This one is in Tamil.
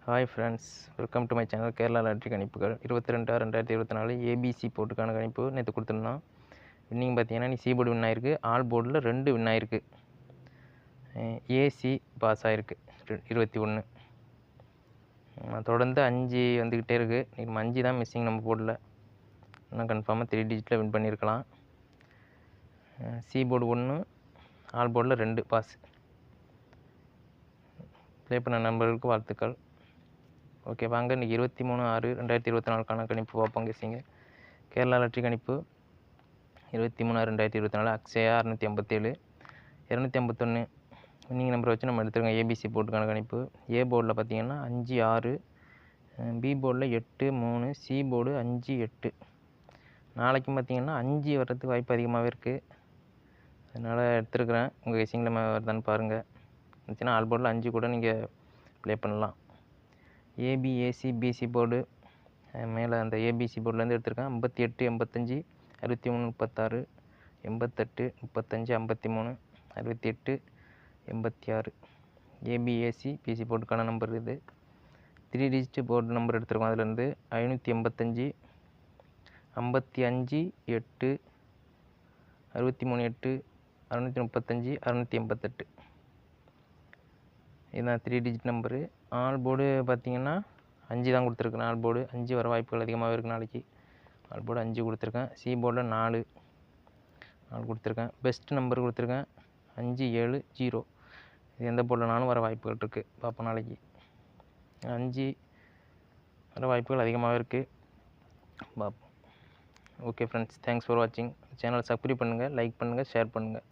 Hi friends, welcome to my channel. Kerala lottery கணிப்புகள் 22/6/2024 ஏபிசி போர்ட்டுக்கான கணிப்பு நேற்று கொடுத்துருந்தோம். இன்னைக்கு பார்த்தீங்கன்னா நீ சி போர்டு வின் ஆயிருக்கு, ஆல் போர்டில் 2 வின் ஆயிருக்கு. ஏசி பாஸ் ஆயிருக்கு 21. தொடர்ந்து 5 வந்துக்கிட்டே இருக்குது. நம்ம 5 தான் மிஸ்ஸிங் நம்ம போர்டில். இன்னும் கன்ஃபார்மாக 3 டிஜிட்டில் வின் பண்ணியிருக்கலாம். சி போர்டு 1, ஆல் போர்டில் 2 பாஸ். ப்ளே பண்ண நண்பர்களுக்கு வாழ்த்துக்கள். ஓகே, வாங்க இன்றைக்கி 23/6/2024 கணிப்பு பார்ப்போம். கெஸிங்க கேரளா லாட்ரி கணிப்பு 23/6/2024 அக்ஷயா 687, 251 வின்னிங் நம்பர் வச்சு நம்ம எடுத்துருக்கோம். ஏபிசி போர்ட்டுக்கான கணிப்பு. ஏ போர்டில் பார்த்தீங்கன்னா 5, 6, பி போர்டில் 8, 3, சி போர்டு 5, 8. நாளைக்கும் பார்த்தீங்கன்னா 5 வர்றதுக்கு வாய்ப்பு அதிகமாகவே இருக்குது. அதனால் எடுத்துருக்குறேன். உங்கள் கெஸிங்கில் வருதான்னு பாருங்கள். இருந்துச்சுன்னா ஆல் போர்டில் 5 கூட நீங்கள் ப்ளே பண்ணலாம். ஏபி, ஏசி, பிசி போர்டு மேலே அந்த ஏபிசி போர்டிலேருந்து எடுத்திருக்கேன். 58, 85, 63, 36, 88, 35, 53, 68, 86. ஏபி, ஏசி, பிசி போர்டுக்கான நம்பர் இது. 3 டிஜிட் போர்டு நம்பர் எடுத்திருக்கோம். அதுலேருந்து 585, 55, 8, 63, 8, 635, 688. இதுதான் 3 டிஜிட் நம்பரு. ஆல் போர்டு பார்த்தீங்கன்னா 5 தான் கொடுத்துருக்கேன். ஆல் போர்டு 5 வர வாய்ப்புகள் அதிகமாகவே இருக்குது நாளைக்கு. ஆல் போர்டு 5 கொடுத்துருக்கேன். சி போர்டில் 4 கொடுத்துருக்கேன். பெஸ்ட் நம்பர் கொடுத்துருக்கேன் 5, 7, 0. இது எந்த போர்டில்னாலும் வர வாய்ப்புகள் இருக்குது. பார்ப்போம் நாளைக்கு. 5 வர வாய்ப்புகள் அதிகமாகவே இருக்குது. பார்ப்போம். ஓகே ஃப்ரெண்ட்ஸ், தேங்க்ஸ் ஃபார் வாட்சிங். சேனலை சப்ஸ்கிரைப் பண்ணுங்கள், லைக் பண்ணுங்கள், ஷேர் பண்ணுங்கள்.